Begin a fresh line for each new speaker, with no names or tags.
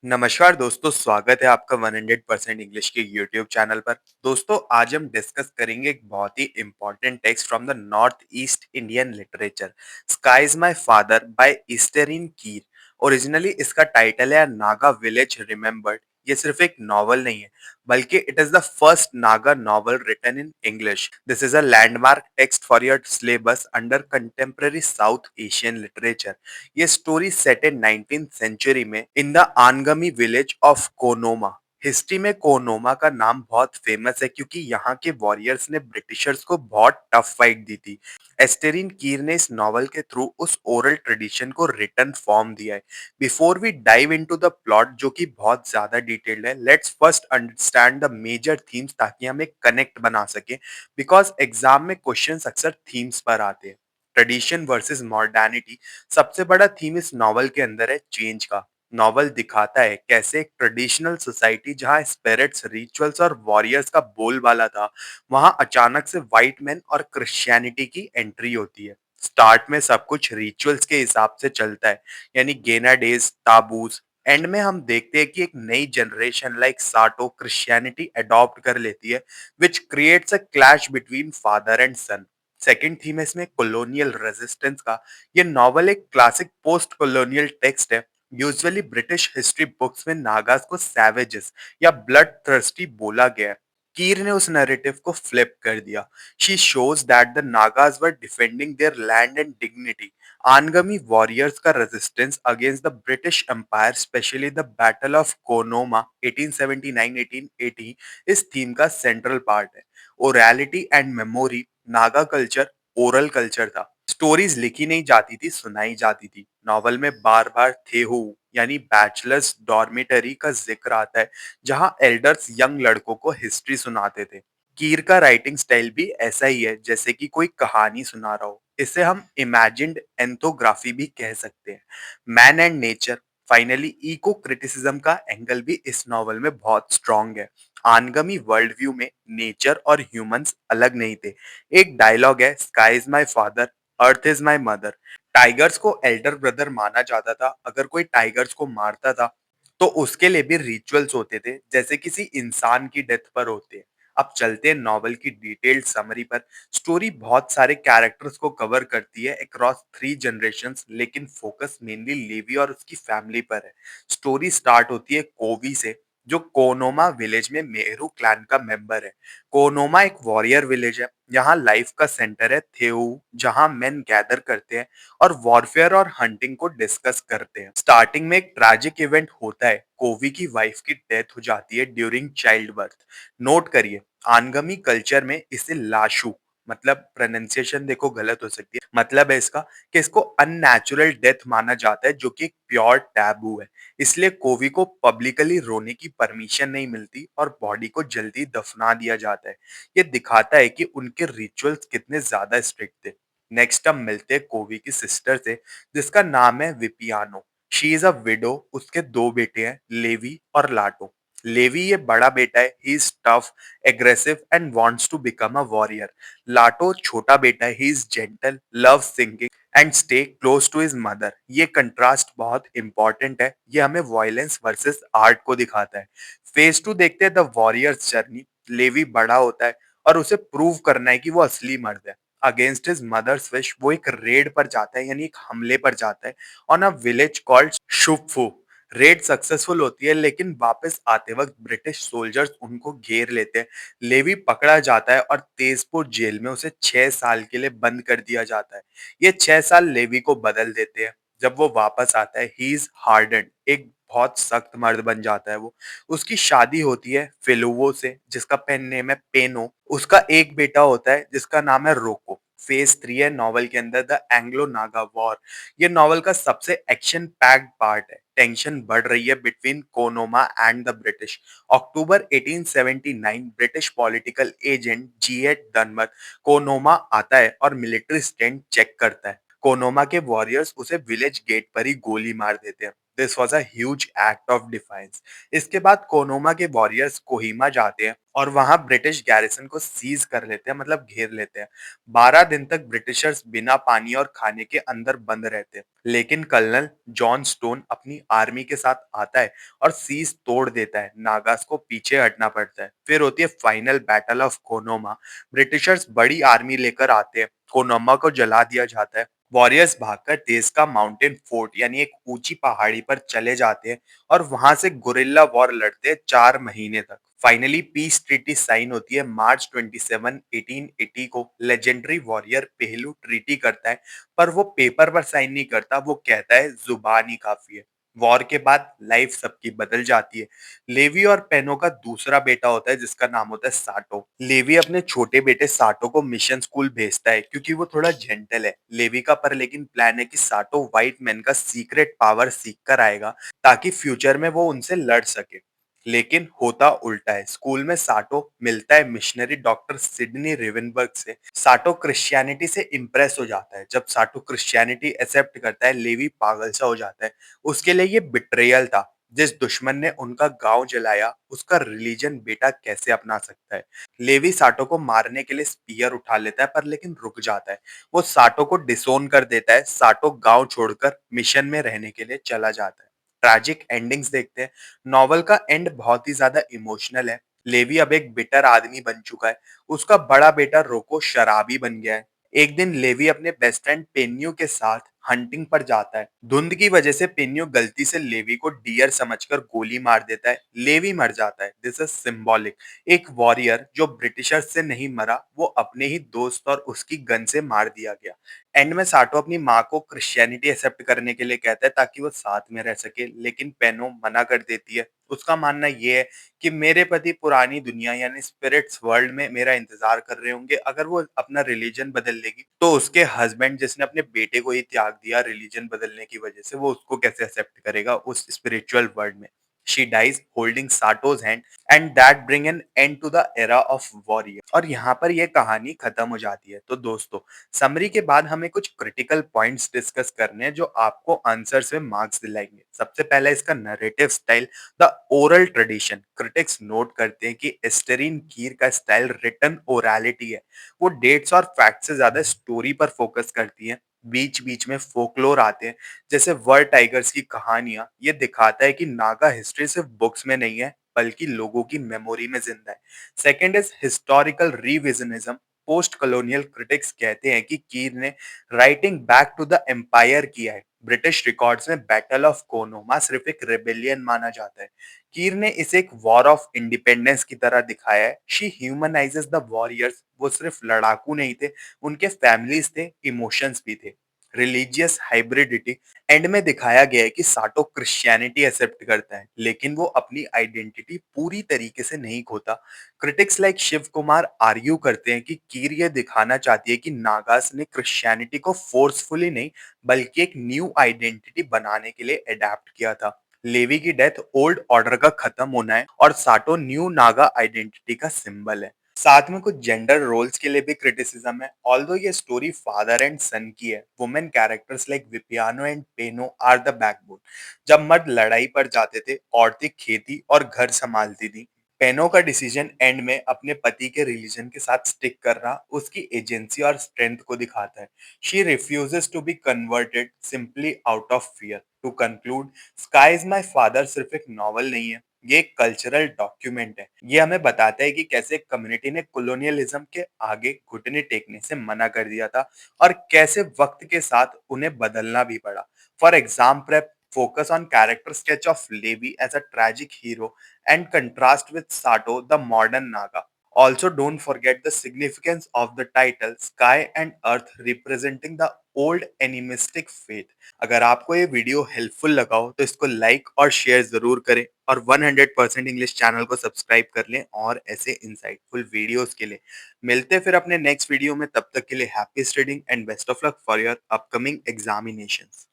नमस्कार दोस्तों, स्वागत है आपका 100% इंग्लिश के यूट्यूब चैनल पर। दोस्तों, आज हम डिस्कस करेंगे एक बहुत ही important text from the north east Indian literature, sky is my father by Easterine Kire. Originally इसका टाइटल है नागा विलेज रिमेम्बर्ड। ये सिर्फ एक नॉवल नहीं है, बल्कि it is the first Naga novel written in English. This is a landmark text for your syllabus under contemporary south Asian literature. ये story set in 19th century में in the Angami village of Khonoma. History में कोनोमा का नाम बहुत famous है क्योंकि यहाँ के वॉरियर्स ने ब्रिटिशर्स को बहुत टफ फाइट दी थी। एस्टेरिन कीर ने इस नॉवल के थ्रू उस ओरल ट्रेडिशन को रिटन फॉर्म दिया है। Before we dive into the plot, जो कि बहुत ज्यादा डिटेल्ड है, let's first understand the major themes ताकि हम एक कनेक्ट बना सके, बिकॉज एग्जाम में क्वेश्चंस अक्सर थीम्स पर आते हैं। ट्रेडिशन वर्सेस मॉडर्निटी सबसे बड़ा थीम इस नॉवल के अंदर है चेंज का। नॉवल दिखाता है कैसे एक ट्रेडिशनल सोसाइटी जहां स्पिरिट्स, रिचुअल्स और वॉरियर्स का बोलबाला था, वहां अचानक से व्हाइट मैन और क्रिश्चियनिटी की एंट्री होती है। स्टार्ट में सब कुछ रिचुअल्स के हिसाब से चलता है, यानी गेना डेज, ताबूज। एंड में हम देखते हैं कि एक नई generation like Sato Christianity adopt कर लेती है, which creates a clash between father and son. Second theme है इसमें कॉलोनियल रेजिस्टेंस का। ये नॉवल एक क्लासिक पोस्ट कॉलोनियल टेक्स्ट है। यूजुअली ब्रिटिश हिस्ट्री बुक्स में नागास को सैवेजेस या ब्लड थर्स्टी बोला गया है। कीर ने उस नैरेटिव को फ्लिप कर दिया। She shows that the Nagas were defending their land and dignity. Angami warriors का resistance against the British empire, specially the battle of Khonoma 1879-1880, इस थीम का सेंट्रल पार्ट है। Orality and memory. Naga culture oral culture था। Stories लिखी नहीं जाती थी, सुनाई जाती थी। नॉवल में बार बार थेहू यानी बैचलर्स डॉर्मेटरी का जिक्र आता है, जहां एल्डर्स यंग लड़कों को हिस्ट्री सुनाते थे। कीर का राइटिंग स्टाइल भी ऐसा ही है, जैसे कि कोई कहानी सुना रहा हो। इसे हम इमेजिन्ड एंथोग्राफी भी कह सकते हैं। Man and nature. Finally eco criticism का एंगल भी इस नॉवल में बहुत स्ट्रांग है। आनगमी वर्ल्ड व्यू में नेचर और ह्यूमंस अलग नहीं थे। एक डायलॉग है, sky is my father, earth is my mother. Tigers को एल्डर ब्रदर माना जाता था। अगर कोई टाइगर्स को मारता था तो उसके लिए भी रिचुअल्स होते थे, जैसे किसी इंसान की डेथ पर होते हैं। अब चलते हैं नॉवल की डिटेल्ड समरी पर। स्टोरी बहुत सारे कैरेक्टर्स को कवर करती है अक्रॉस 3 जनरेशंस, लेकिन फोकस मेनली लेवी और उसकी फैमिली पर है। स्टोरी स्टार्ट होती है कोवी से, जो कोनोमा विलेज में मेहरू क्लैन का मेंबर है। कोनोमा एक वॉरियर विलेज है। यहाँ लाइफ का सेंटर है थेऊ, जहाँ मेन गैदर करते हैं और वॉरफेयर और हंटिंग को डिस्कस करते हैं। स्टार्टिंग में एक ट्रैजिक इवेंट होता है, कोवी की वाइफ की डेथ हो जाती है ड्यूरिंग चाइल्ड बर्थ। नोट करिए, आनगमी कल्चर में इसे लाशू, मतलब प्रोनाउंसिएशन देखो गलत हो सकती है, मतलब है इसका कि इसको अननेचुरल डेथ माना जाता है, जो कि एक प्योर टैबू है। इसलिए कोवी को पब्लिकली रोने की परमिशन नहीं मिलती और बॉडी को जल्दी दफना दिया जाता है। ये दिखाता है कि उनके रिचुअल्स कितने ज्यादा स्ट्रिक्ट थे। नेक्स्ट हम मिलते हैं कोवी की सिस्टर से, जिसका नाम है Vipiano. She is a widow. उसके 2 बेटे हैं, लेवी और लाटो। लेवी ये बड़ा बेटा है, he is tough, aggressive and wants to become a warrior. Lato छोटा बेटा है, he is gentle, love singing and stay close to his mother. ये कंट्रास्ट बहुत इंपॉर्टेंट है, ये हमें वायलेंस वर्सेस आर्ट को दिखाता है। फेज 2 देखते हैं, द वॉरियर्स जर्नी। लेवी बड़ा होता है और उसे प्रूव करना है कि वो असली मर्द है। अगेंस्ट हिज मदर्स विश वो एक रेड पर जाता है, यानी एक हमले पर जाता है on a village called Shupfu. Raid successful होती है, लेकिन वापस आते वक्त ब्रिटिश सोल्जर्स उनको घेर लेते हैं। लेवी पकड़ा जाता है और तेजपुर जेल में उसे 6 साल के लिए बंद कर दिया जाता है। ये 6 साल लेवी को बदल देते हैं। जब वो वापस आता है, ही इज हार्डन, एक बहुत सख्त मर्द बन जाता है वो। उसकी शादी होती है फिलुवो से, जिसका पेन नेम है पेनो। उसका एक बेटा होता है जिसका नाम है रोको। फेज 3 है नॉवल के अंदर, द एंग्लो नागा वॉर। ये नॉवल का सबसे एक्शन पैक्ड पार्ट है। टेंशन बढ़ रही है between Khonoma and the British. October 1879 British political agent जीएट डनमर कोनोमा आता है और मिलिट्री स्टैंड चेक करता है। कोनोमा के वॉरियर्स उसे विलेज गेट पर ही गोली मार देते हैं। This was a huge act of defines. इसके बाद कोनोमा के वॉरियर्स कोहिमा जाते हैं और वहां ब्रिटिश गैरिसन को सीज कर लेते हैं, मतलब घेर लेते हैं। 12 दिन तक ब्रिटिशर्स बिना पानी और खाने के अंदर बंद रहते हैं, लेकिन कर्नल जॉन स्टोन अपनी आर्मी के साथ आता है और सीज तोड़ देता है। नागास को पीछे हटना पड़ता है। फिर होती है फाइनल बैटल ऑफ कोनोमा। ब्रिटिशर्स बड़ी आर्मी लेकर आते हैं, कोनोमा को जला दिया जाता है। वॉरियर्स भागकर तेजका माउंटेन फोर्ट यानी एक ऊंची पहाड़ी पर चले जाते हैं और वहां से गुरिल्ला वॉर लड़ते हैं 4 महीने तक। फाइनली पीस ट्रीटी साइन होती है मार्च 27, 1880 को। लेजेंडरी वॉरियर पहलू ट्रीटी करता है, पर वो पेपर पर साइन नहीं करता, वो कहता है जुबान ही काफी है। वॉर के बाद लाइफ सबकी बदल जाती है। लेवी और पेनो का दूसरा बेटा होता है जिसका नाम होता है साटो। लेवी अपने छोटे बेटे साटो को मिशन स्कूल भेजता है क्योंकि वो थोड़ा जेंटल है। लेवी का पर लेकिन प्लान है कि साटो व्हाइट मैन का सीक्रेट पावर सीख कर आएगा ताकि फ्यूचर में वो उनसे लड़ सके। लेकिन होता उल्टा है। स्कूल में साटो मिलता है मिशनरी डॉक्टर सिडनी रेवेनबर्ग से। साटो क्रिश्चियनिटी से इम्प्रेस हो जाता है। जब साटो क्रिश्चियनिटी एक्सेप्ट करता है, लेवी पागल सा हो जाता है। उसके लिए ये बिट्रेयल था। जिस दुश्मन ने उनका गांव जलाया, उसका रिलीजन बेटा कैसे अपना सकता है। लेवी साटो को मारने के लिए स्पीयर उठा लेता है, पर लेकिन रुक जाता है। वो साटो को डिसोन कर देता है। साटो गांव छोड़कर मिशन में रहने के लिए चला जाता है। ट्रैजिक एंडिंग्स देखते हैं। नॉवल का एंड बहुत ही ज्यादा इमोशनल है। लेवी अब एक बिटर आदमी बन चुका है। उसका बड़ा बेटा रोको शराबी बन गया है। एक दिन लेवी अपने बेस्ट फ्रेंड पेन्यू के साथ हंटिंग पर जाता है। धुंध की वजह से पेन्यू गलती से लेवी को डियर समझकर गोली मार देता है। लेवी मर जाता है। This is symbolic. एक वॉरियर जो ब्रिटिशर्स से नहीं मरा, वो अपने ही दोस्त और उसकी गन से मार दिया गया। एंड में साटो अपनी माँ को क्रिश्चियनिटी एक्सेप्ट करने के लिए कहता है ताकि वो साथ में रह सके, लेकिन पेनो मना कर देती है। उसका मानना ये है कि मेरे पति पुरानी दुनिया यानी स्पिरिट्स वर्ल्ड में मेरा इंतजार कर रहे होंगे। अगर वो अपना रिलीजन बदल लेगी तो उसके हस्बैंड जिसने अपने बेटे को ही त्याग दिया रिलीजन बदलने की वजह से, वो उसको कैसे एक्सेप्ट करेगा उस स्पिरिचुअल वर्ल्ड में। She dies holding Sato's hand and that bring an end to the era of warrior. और यहाँ पर ये कहानी खत्म हो जाती है। तो दोस्तों, समरी के बाद हमें कुछ क्रिटिकल पॉइंट्स डिस्कस करने हैं जो आपको आंसर्स में मार्क्स दिलाएंगे। सबसे पहला इसका narrative style, the oral tradition. Critics note करते हैं कि एस्टरीन कीर का स्टाइल रिटन ओरलिटी है। वो डेट्स और फैक्ट से ज्यादा स्टोरी पर फोकस करती है। बीच बीच में फोकलोर आते हैं, जैसे वर्ल्ड टाइगर्स की कहानियां। ये दिखाता है कि नागा हिस्ट्री सिर्फ बुक्स में नहीं है, बल्कि लोगों की मेमोरी में जिंदा है। Second is historical revisionism. Post colonial critics कहते हैं कि कीर ने writing back to the empire किया है। ब्रिटिश रिकॉर्ड्स में बैटल ऑफ कोनोमा सिर्फ एक रेबेलियन माना जाता है। कीर ने इसे एक वॉर ऑफ इंडिपेंडेंस की तरह दिखाया है। She humanizes the warriors. वो सिर्फ लड़ाकू नहीं थे, उनके फैमिलीज थे, इमोशंस भी थे। रिलीजियस हाइब्रिडिटी, एंड में दिखाया गया है कि साटो क्रिश्चियनिटी एक्सेप्ट करता है, लेकिन वो अपनी आइडेंटिटी पूरी तरीके से नहीं खोता। Critics like Shiv Kumar argue करते हैं कि कीर ये दिखाना चाहती है कि नागास ने क्रिश्चियनिटी को फोर्सफुली नहीं, बल्कि एक न्यू आइडेंटिटी बनाने के लिए अडेप्ट किया था। लेवी की डेथ ओल्ड ऑर्डर का खत्म होना है और साटो न्यू नागा आइडेंटिटी का सिंबल है। साथ में कुछ जेंडर रोल्स के लिए भी क्रिटिसिज्म है। ऑल्दो ये स्टोरी फादर एंड सन की है, women characters like Vipiano and Peno are the backbone. जब मर्द लड़ाई पर जाते थे, औरतें खेती और घर संभालती थी। पेनो का डिसीजन एंड में अपने पति के रिलीजन के साथ स्टिक करना उसकी एजेंसी और स्ट्रेंथ को दिखाता है। She refuses to be converted simply out of fear. To conclude, sky is my father सिर्फ एक नॉवल नहीं है, ये एक कल्चरल डॉक्यूमेंट है। ये हमें बताता है कि कैसे कम्युनिटी ने कॉलोनियलिज्म के आगे घुटने टेकने से मना कर दिया था और कैसे वक्त के साथ उन्हें बदलना भी पड़ा। For example, focus on character sketch of Levi as a tragic hero and contrast with Sato, the modern Naga. Also, don't forget the significance of the title Sky and Earth representing the old animistic faith. अगर आपको ये video helpful लगा हो तो इसको like और share जरूर करें और 100% इंग्लिश चैनल को सब्सक्राइब कर लें और ऐसे इंसाइटफुल वीडियोस के लिए। मिलते हैं फिर अपने नेक्स्ट वीडियो में। तब तक के लिए happy studying and best of luck for your upcoming examinations.